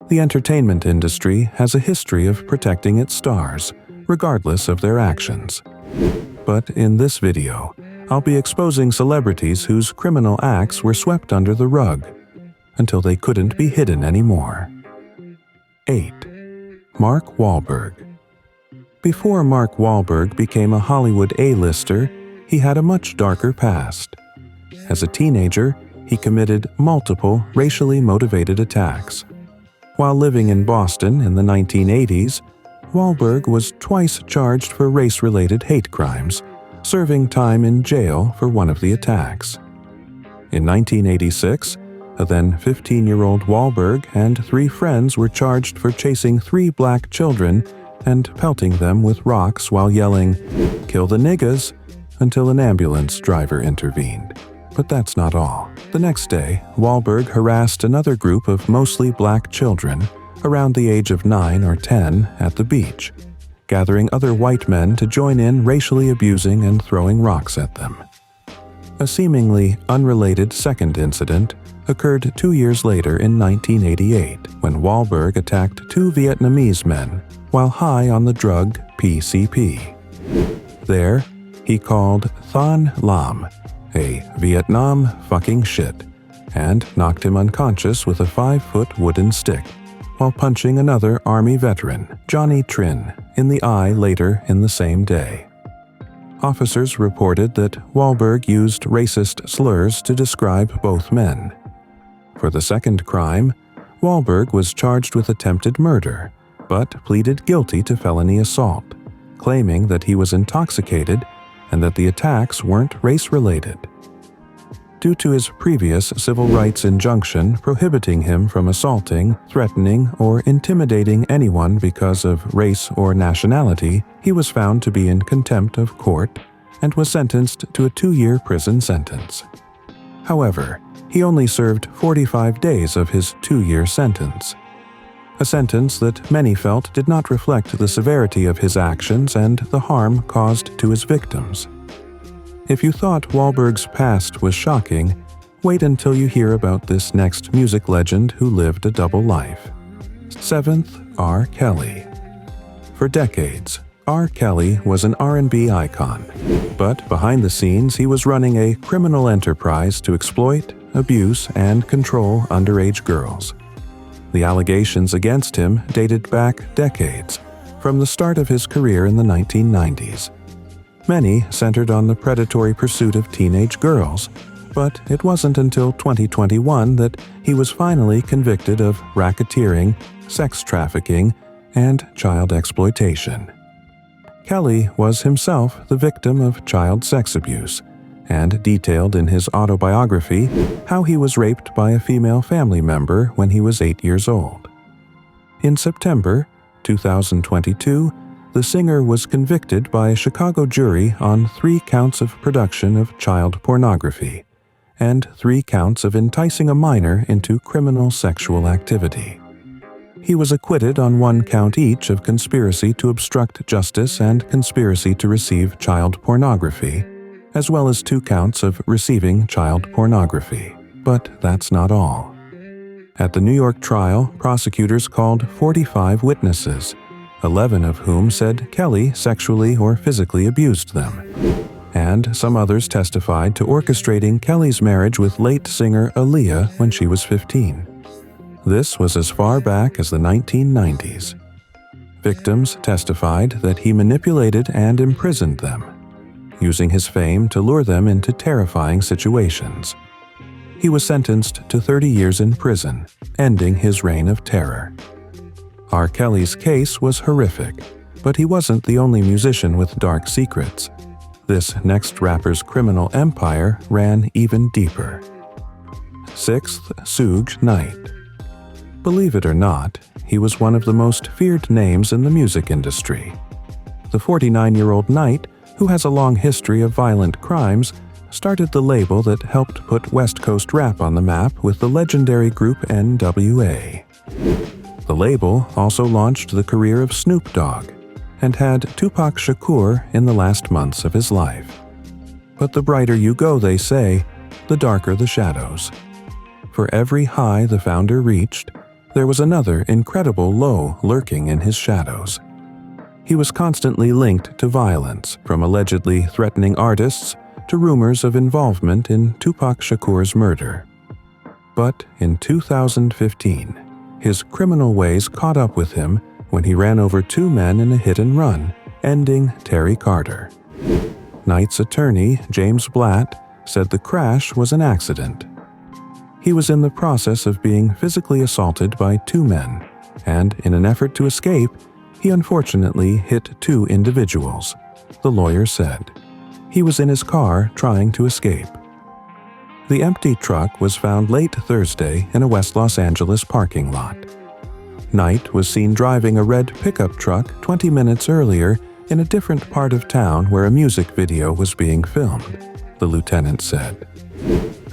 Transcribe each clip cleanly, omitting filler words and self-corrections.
The entertainment industry has a history of protecting its stars, regardless of their actions. But in this video, I'll be exposing celebrities whose criminal acts were swept under the rug until they couldn't be hidden anymore. 8. Mark Wahlberg. Before Mark Wahlberg became a Hollywood A-lister, he had a much darker past. As a teenager, he committed multiple racially motivated attacks. While living in Boston in the 1980s, Wahlberg was twice charged for race-related hate crimes, serving time in jail for one of the attacks. In 1986, a then 15-year-old Wahlberg and 3 friends were charged for chasing 3 black children and pelting them with rocks while yelling, "Kill the niggas," until an ambulance driver intervened. But that's not all. The next day, Wahlberg harassed another group of mostly black children around the age of 9 or 10 at the beach, gathering other white men to join in racially abusing and throwing rocks at them. A seemingly unrelated second incident occurred 2 years later in 1988 when Wahlberg attacked 2 Vietnamese men while high on the drug PCP. There, he called Thanh Lam a Vietnam fucking shit and knocked him unconscious with a 5-foot wooden stick while punching another Army veteran, Johnny Trinh, in the eye later in the same day. Officers reported that Wahlberg used racist slurs to describe both men. For the second crime, Wahlberg was charged with attempted murder, but pleaded guilty to felony assault, claiming that he was intoxicated and that the attacks weren't race-related. Due to his previous civil rights injunction prohibiting him from assaulting, threatening, or intimidating anyone because of race or nationality, he was found to be in contempt of court and was sentenced to a 2-year prison sentence. However, he only served 45 days of his 2-year sentence, a sentence that many felt did not reflect the severity of his actions and the harm caused to his victims. If you thought Wahlberg's past was shocking, wait until you hear about this next music legend who lived a double life. 7th, R. Kelly. For decades, R. Kelly was an R&B icon, but behind the scenes he was running a criminal enterprise to exploit, abuse, and control underage girls. The allegations against him dated back decades, from the start of his career in the 1990s. Many centered on the predatory pursuit of teenage girls, but it wasn't until 2021 that he was finally convicted of racketeering, sex trafficking, and child exploitation. Kelly was himself the victim of child sex abuse, and detailed in his autobiography how he was raped by a female family member when he was 8 years old. In September 2022, the singer was convicted by a Chicago jury on 3 counts of production of child pornography and 3 counts of enticing a minor into criminal sexual activity. He was acquitted on 1 count each of conspiracy to obstruct justice and conspiracy to receive child pornography, as well as 2 counts of receiving child pornography. But that's not all. At the New York trial, prosecutors called 45 witnesses, 11 of whom said Kelly sexually or physically abused them, and some others testified to orchestrating Kelly's marriage with late singer Aaliyah when she was 15. This was as far back as the 1990s. Victims testified that he manipulated and imprisoned them, using his fame to lure them into terrifying situations. He was sentenced to 30 years in prison, ending his reign of terror. R. Kelly's case was horrific, but he wasn't the only musician with dark secrets. This next rapper's criminal empire ran even deeper. 6th, Suge Knight. Believe it or not, he was one of the most feared names in the music industry. The 49-year-old Knight, who has a long history of violent crimes, started the label that helped put West Coast rap on the map with the legendary group NWA. The label also launched the career of Snoop Dogg and had Tupac Shakur in the last months of his life. But the brighter you go, they say, the darker the shadows. For every high the founder reached, there was another incredible low lurking in his shadows. He was constantly linked to violence, from allegedly threatening artists to rumors of involvement in Tupac Shakur's murder. But in 2015, his criminal ways caught up with him when he ran over two men in a hit-and-run, ending Terry Carter. Knight's attorney, James Blatt, said the crash was an accident. He was in the process of being physically assaulted by two men, and in an effort to escape, he unfortunately hit two individuals, the lawyer said. He was in his car trying to escape. The empty truck was found late Thursday in a West Los Angeles parking lot. Knight was seen driving a red pickup truck 20 minutes earlier in a different part of town where a music video was being filmed, the lieutenant said.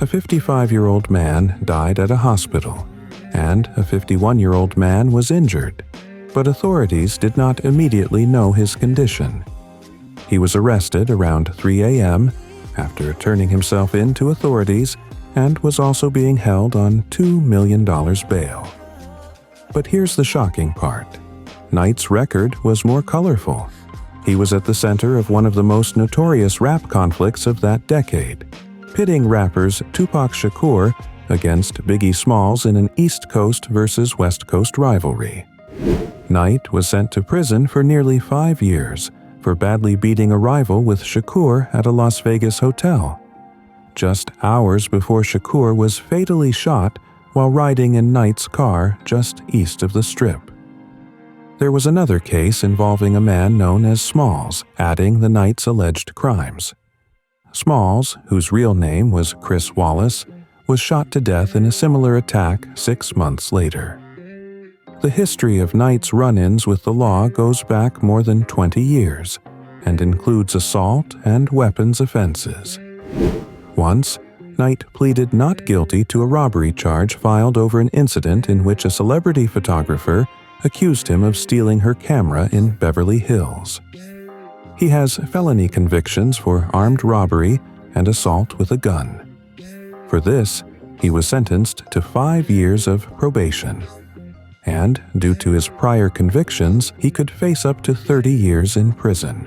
A 55-year-old man died at a hospital, and a 51-year-old man was injured, but authorities did not immediately know his condition. He was arrested around 3 a.m. after turning himself in to authorities and was also being held on $2 million bail. But here's the shocking part. Knight's record was more colorful. He was at the center of one of the most notorious rap conflicts of that decade, pitting rappers Tupac Shakur against Biggie Smalls in an East Coast versus West Coast rivalry. Knight was sent to prison for nearly 5 years for badly beating a rival with Shakur at a Las Vegas hotel, just hours before Shakur was fatally shot while riding in Knight's car just east of the Strip. There was another case involving a man known as Smalls, adding the Knight's alleged crimes. Smalls, whose real name was Chris Wallace, was shot to death in a similar attack 6 months later. The history of Knight's run-ins with the law goes back more than 20 years and includes assault and weapons offenses. Once, Knight pleaded not guilty to a robbery charge filed over an incident in which a celebrity photographer accused him of stealing her camera in Beverly Hills. He has felony convictions for armed robbery and assault with a gun. For this, he was sentenced to 5 years of probation. And, due to his prior convictions, he could face up to 30 years in prison.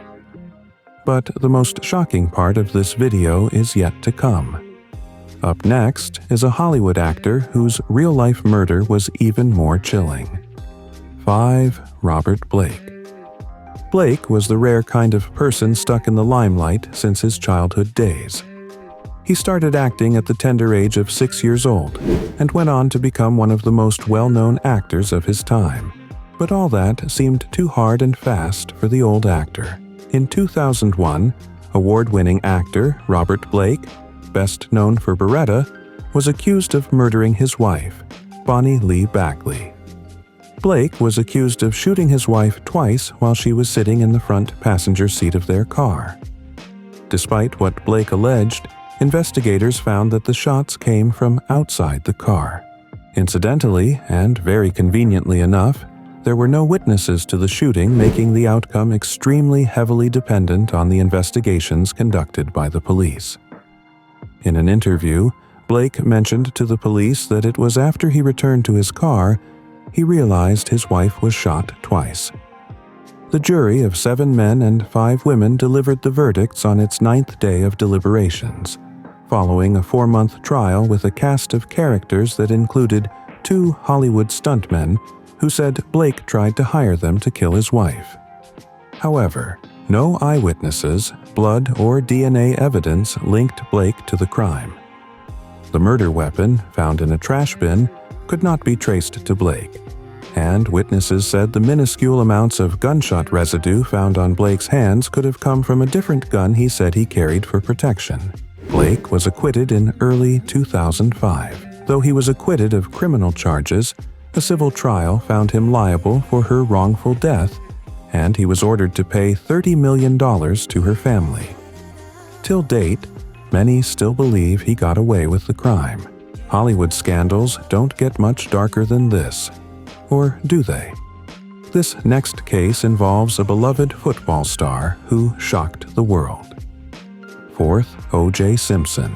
But the most shocking part of this video is yet to come. Up next is a Hollywood actor whose real-life murder was even more chilling. 5. Robert Blake. Blake was the rare kind of person stuck in the limelight since his childhood days. He started acting at the tender age of 6 years old and went on to become one of the most well-known actors of his time. But all that seemed too hard and fast for the old actor. In 2001, award-winning actor Robert Blake, best known for Beretta, was accused of murdering his wife, Bonnie Lee Bakley. Blake was accused of shooting his wife twice while she was sitting in the front passenger seat of their car. Despite what Blake alleged, investigators found that the shots came from outside the car. Incidentally, and very conveniently enough, there were no witnesses to the shooting, making the outcome extremely heavily dependent on the investigations conducted by the police. In an interview, Blake mentioned to the police that it was after he returned to his car he realized his wife was shot twice. The jury of 7 men and 5 women delivered the verdicts on its 9th day of deliberations, following a 4-month trial with a cast of characters that included 2 Hollywood stuntmen who said Blake tried to hire them to kill his wife. However, no eyewitnesses, blood, or DNA evidence linked Blake to the crime. The murder weapon, found in a trash bin, could not be traced to Blake, and witnesses said the minuscule amounts of gunshot residue found on Blake's hands could have come from a different gun he said he carried for protection. Blake was acquitted in early 2005. Though he was acquitted of criminal charges, a civil trial found him liable for her wrongful death, and he was ordered to pay $30 million to her family. Till date, many still believe he got away with the crime. Hollywood scandals don't get much darker than this. Or do they? This next case involves a beloved football star who shocked the world. 4th, O.J. Simpson.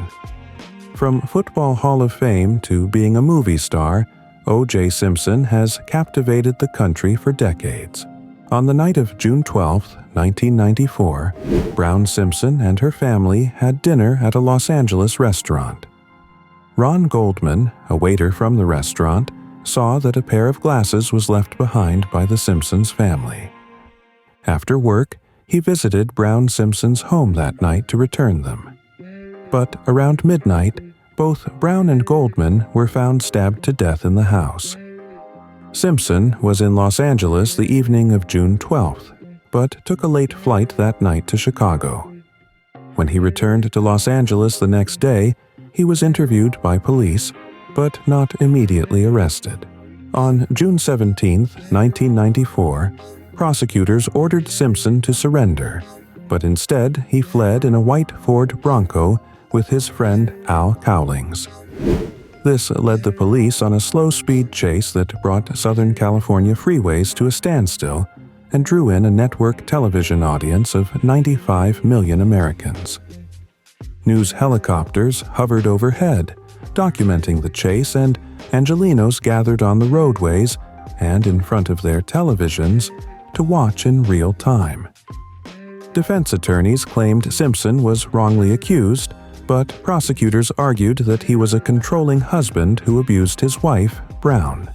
From Football Hall of Fame to being a movie star, O.J. Simpson has captivated the country for decades. On the night of June 12, 1994, Brown Simpson and her family had dinner at a Los Angeles restaurant. Ron Goldman, a waiter from the restaurant, saw that a pair of glasses was left behind by the Simpsons family. After work, he visited Brown Simpson's home that night to return them. But around midnight, both Brown and Goldman were found stabbed to death in the house. Simpson was in Los Angeles the evening of June 12th, but took a late flight that night to Chicago. When he returned to Los Angeles the next day, he was interviewed by police, but not immediately arrested. On June 17, 1994, prosecutors ordered Simpson to surrender, but instead he fled in a white Ford Bronco with his friend Al Cowlings. This led the police on a slow-speed chase that brought Southern California freeways to a standstill and drew in a network television audience of 95 million Americans. News helicopters hovered overhead, documenting the chase, and Angelenos gathered on the roadways and in front of their televisions to watch in real time. Defense attorneys claimed Simpson was wrongly accused, but prosecutors argued that he was a controlling husband who abused his wife, Brown.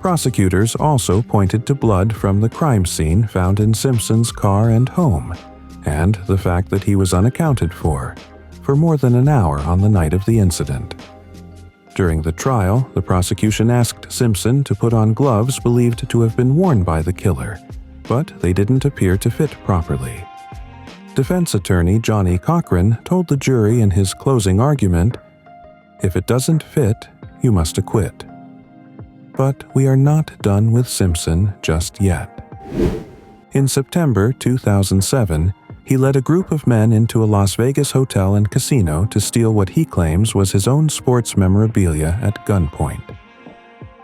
Prosecutors also pointed to blood from the crime scene found in Simpson's car and home, and the fact that he was unaccounted for more than an hour on the night of the incident. During the trial, the prosecution asked Simpson to put on gloves believed to have been worn by the killer, but they didn't appear to fit properly. Defense attorney Johnny Cochran told the jury in his closing argument, "If it doesn't fit, you must acquit." But we are not done with Simpson just yet. In September 2007, he led a group of men into a Las Vegas hotel and casino to steal what he claims was his own sports memorabilia at gunpoint.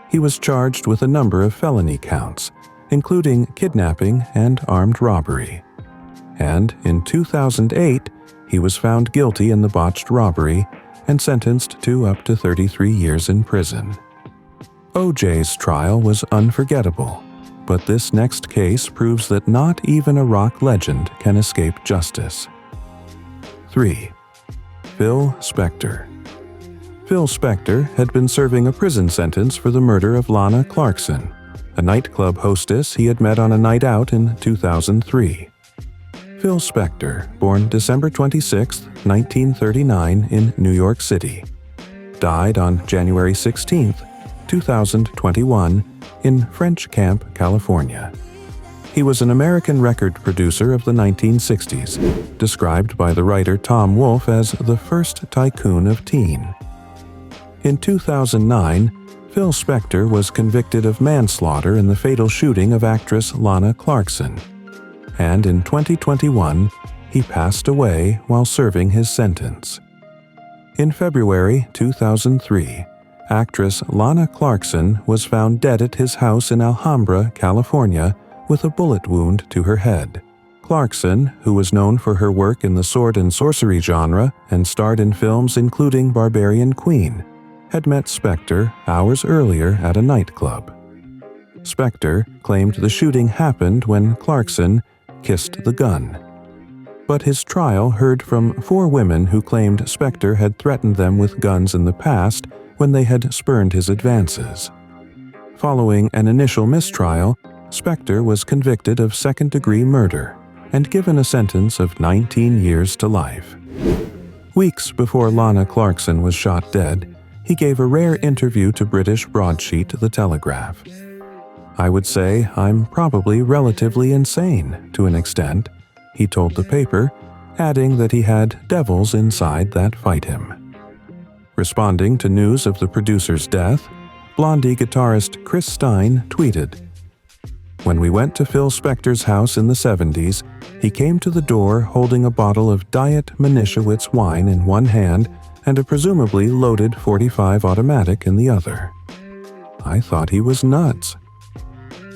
He was charged with a number of felony counts, including kidnapping and armed robbery. And in 2008, he was found guilty in the botched robbery and sentenced to up to 33 years in prison. O.J.'s trial was unforgettable, but this next case proves that not even a rock legend can escape justice. 3. Phil Spector. Phil Spector had been serving a prison sentence for the murder of Lana Clarkson, a nightclub hostess he had met on a night out in 2003. Phil Spector, born December 26, 1939 in New York City, died on January 16, 2021 in French Camp, California. He was an American record producer of the 1960s, described by the writer Tom Wolfe as the first tycoon of teen. In 2009, Phil Spector was convicted of manslaughter in the fatal shooting of actress Lana Clarkson. And in 2021, he passed away while serving his sentence. In February 2003, actress Lana Clarkson was found dead at his house in Alhambra, California, with a bullet wound to her head. Clarkson, who was known for her work in the sword and sorcery genre and starred in films including Barbarian Queen, had met Spector hours earlier at a nightclub. Spector claimed the shooting happened when Clarkson kissed the gun. But his trial heard from 4 women who claimed Spector had threatened them with guns in the past when they had spurned his advances. Following an initial mistrial, Spector was convicted of second-degree murder and given a sentence of 19 years to life. Weeks before Lana Clarkson was shot dead, he gave a rare interview to British broadsheet The Telegraph. "I would say I'm probably relatively insane, to an extent," he told the paper, adding that he had devils inside that fight him. Responding to news of the producer's death, Blondie guitarist Chris Stein tweeted, "When we went to Phil Spector's house in the 70s, he came to the door holding a bottle of Diet Manischewitz wine in one hand and a presumably loaded .45 automatic in the other. I thought he was nuts."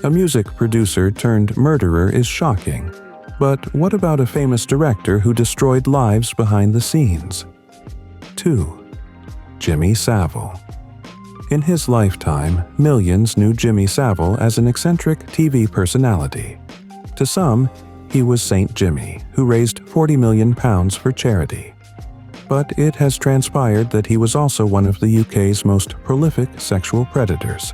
A music producer turned murderer is shocking, but what about a famous director who destroyed lives behind the scenes? 2. Jimmy Savile. In his lifetime, millions knew Jimmy Savile as an eccentric TV personality. To some, he was Saint Jimmy, who raised £40 million for charity. But it has transpired that he was also one of the UK's most prolific sexual predators.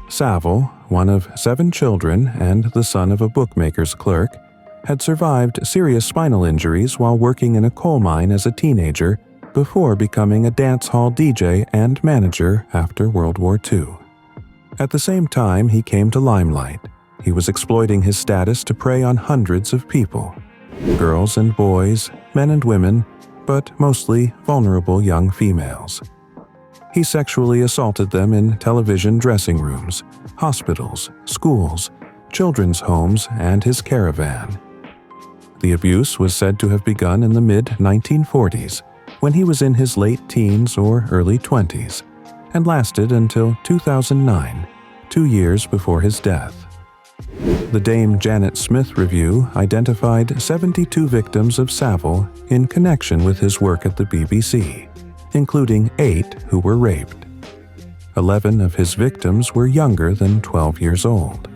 Savile, one of 7 children and the son of a bookmaker's clerk, had survived serious spinal injuries while working in a coal mine as a teenager before becoming a dance hall DJ and manager after World War II. At the same time he came to limelight, he was exploiting his status to prey on hundreds of people, girls and boys, men and women, but mostly vulnerable young females. He sexually assaulted them in television dressing rooms, hospitals, schools, children's homes, and his caravan. The abuse was said to have begun in the mid-1940s, when he was in his late teens or early 20s, and lasted until 2009, 2 years before his death. The Dame Janet Smith Review identified 72 victims of Savile in connection with his work at the BBC, including 8 who were raped. 11 of his victims were younger than 12 years old.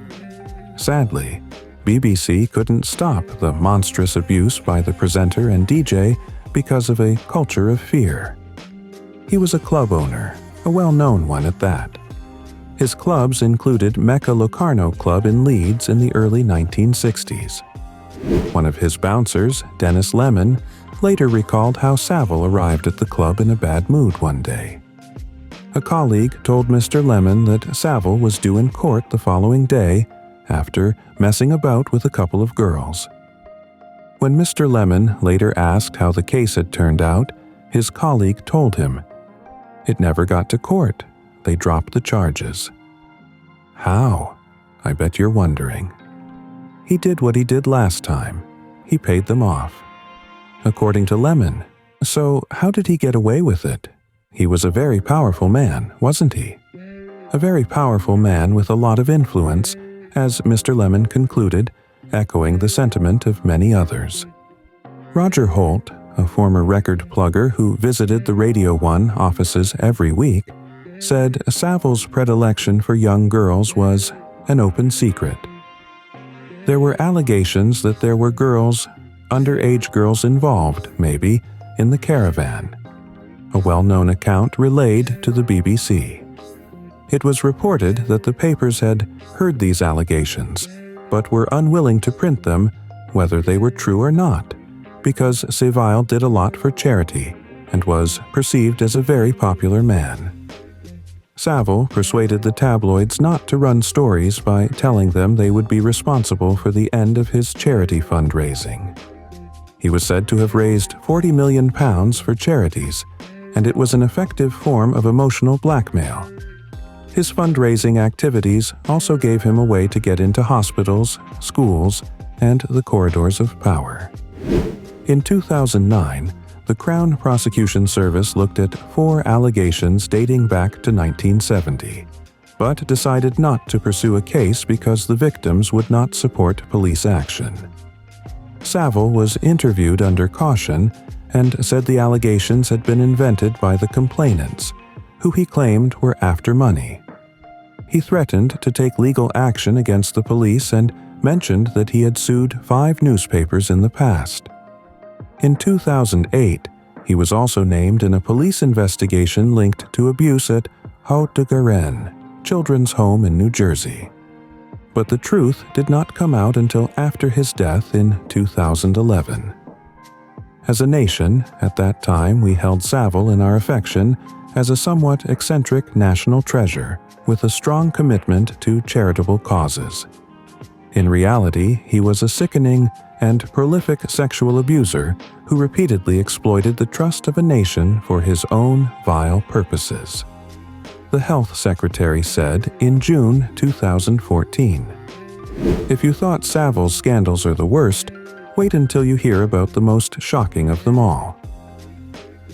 Sadly, BBC couldn't stop the monstrous abuse by the presenter and DJ because of a culture of fear. He was a club owner, a well-known one at that. His clubs included Mecca Locarno Club in Leeds in the early 1960s. One of his bouncers, Dennis Lemon, later recalled how Savile arrived at the club in a bad mood one day. A colleague told Mr. Lemon that Savile was due in court the following day after messing about with a couple of girls. When Mr. Lemon later asked how the case had turned out, his colleague told him, "It never got to court. They dropped the charges." How? I bet you're wondering. He did what he did last time. He paid them off. According to Lemon. So how did he get away with it? He was a very powerful man, wasn't he? A very powerful man with a lot of influence, as Mr. Lemon concluded, echoing the sentiment of many others. Roger Holt, a former record plugger who visited the Radio 1 offices every week, said Savile's predilection for young girls was an open secret. There were allegations that there were girls, underage girls involved, maybe, in the caravan. A well-known account relayed to the BBC. It was reported that the papers had heard these allegations, but were unwilling to print them, whether they were true or not, because Savile did a lot for charity and was perceived as a very popular man. Savile persuaded the tabloids not to run stories by telling them they would be responsible for the end of his charity fundraising. He was said to have raised £40 million for charities, and it was an effective form of emotional blackmail. His fundraising activities also gave him a way to get into hospitals, schools, and the corridors of power. In 2009, the Crown Prosecution Service looked at 4 allegations dating back to 1970, but decided not to pursue a case because the victims would not support police action. Savile was interviewed under caution and said the allegations had been invented by the complainants, who he claimed were after money. He threatened to take legal action against the police and mentioned that he had sued 5 newspapers in the past. In 2008, he was also named in a police investigation linked to abuse at Haut de Garenne, children's home in New Jersey. But the truth did not come out until after his death in 2011. As a nation, at that time we held Savile in our affection as a somewhat eccentric national treasure with a strong commitment to charitable causes. In reality, he was a sickening and prolific sexual abuser who repeatedly exploited the trust of a nation for his own vile purposes. The Health Secretary said in June 2014. If you thought Savile's scandals are the worst, wait until you hear about the most shocking of them all.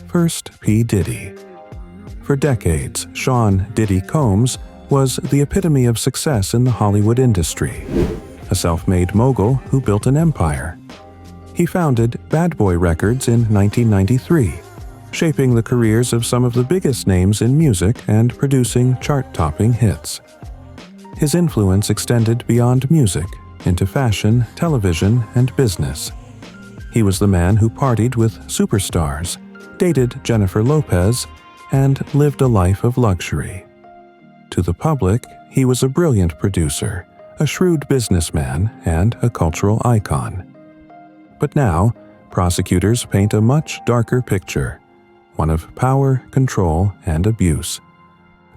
First, P. Diddy. For decades, Sean Diddy Combs was the epitome of success in the Hollywood industry, a self-made mogul who built an empire. He founded Bad Boy Records in 1993, shaping the careers of some of the biggest names in music and producing chart-topping hits. His influence extended beyond music into fashion, television, and business. He was the man who partied with superstars, dated Jennifer Lopez, and lived a life of luxury. To the public, he was a brilliant producer, a shrewd businessman, and a cultural icon. But now, prosecutors paint a much darker picture, one of power, control, and abuse.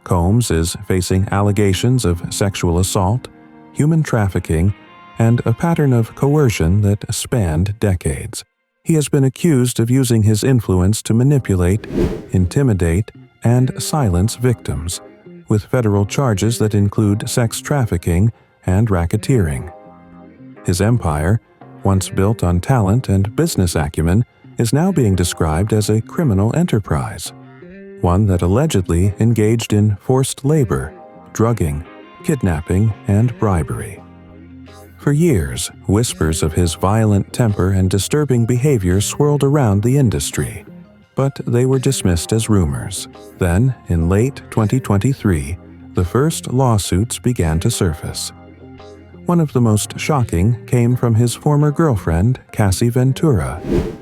Combs is facing allegations of sexual assault, human trafficking, and a pattern of coercion that spanned decades. He has been accused of using his influence to manipulate, intimidate, and silence victims, with federal charges that include sex trafficking and racketeering. His empire, once built on talent and business acumen, is now being described as a criminal enterprise, one that allegedly engaged in forced labor, drugging, kidnapping, and bribery. For years, whispers of his violent temper and disturbing behavior swirled around the industry, but they were dismissed as rumors. Then, in late 2023, the first lawsuits began to surface. One of the most shocking came from his former girlfriend, Cassie Ventura,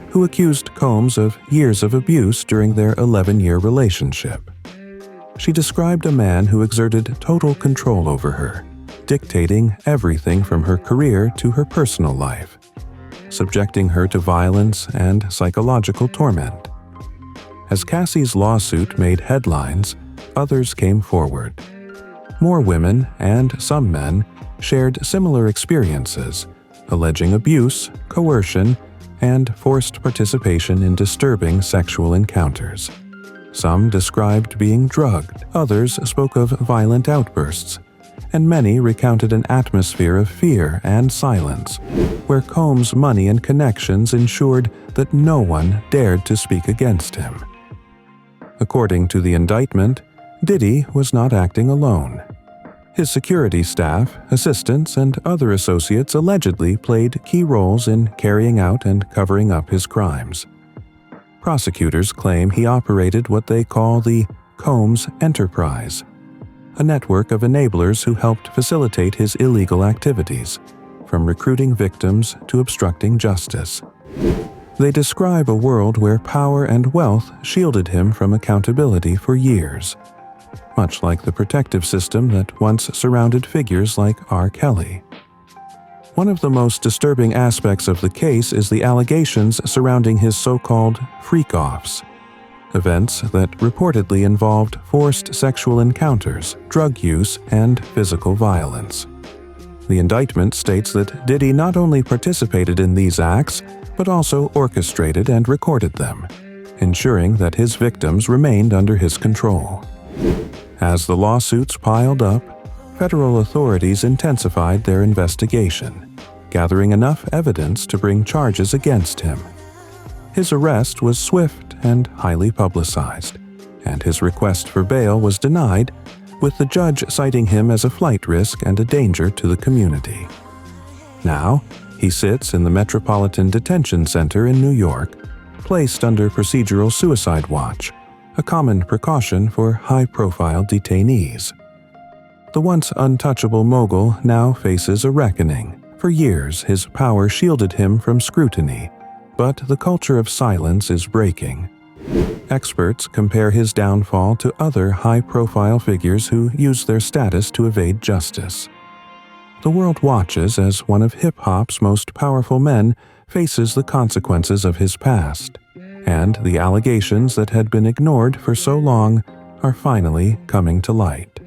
who accused Combs of years of abuse during their 11-year relationship. She described a man who exerted total control over her, dictating everything from her career to her personal life, subjecting her to violence and psychological torment. As Cassie's lawsuit made headlines, others came forward. More women, and some men, shared similar experiences, alleging abuse, coercion, and forced participation in disturbing sexual encounters. Some described being drugged, others spoke of violent outbursts, and many recounted an atmosphere of fear and silence, where Combs' money and connections ensured that no one dared to speak against him. According to the indictment, Diddy was not acting alone. His security staff, assistants, and other associates allegedly played key roles in carrying out and covering up his crimes. Prosecutors claim he operated what they call the Combs Enterprise, a network of enablers who helped facilitate his illegal activities, from recruiting victims to obstructing justice. They describe a world where power and wealth shielded him from accountability for years, much like the protective system that once surrounded figures like R. Kelly. One of the most disturbing aspects of the case is the allegations surrounding his so-called freak-offs, events that reportedly involved forced sexual encounters, drug use, and physical violence. The indictment states that Diddy not only participated in these acts, but also orchestrated and recorded them, ensuring that his victims remained under his control. As the lawsuits piled up, federal authorities intensified their investigation, gathering enough evidence to bring charges against him. His arrest was swift and highly publicized, and his request for bail was denied, with the judge citing him as a flight risk and a danger to the community. Now, he sits in the Metropolitan Detention Center in New York, placed under procedural suicide watch, a common precaution for high-profile detainees. The once untouchable mogul now faces a reckoning. For years, his power shielded him from scrutiny, but the culture of silence is breaking. Experts compare his downfall to other high-profile figures who use their status to evade justice. The world watches as one of hip-hop's most powerful men faces the consequences of his past, and the allegations that had been ignored for so long are finally coming to light.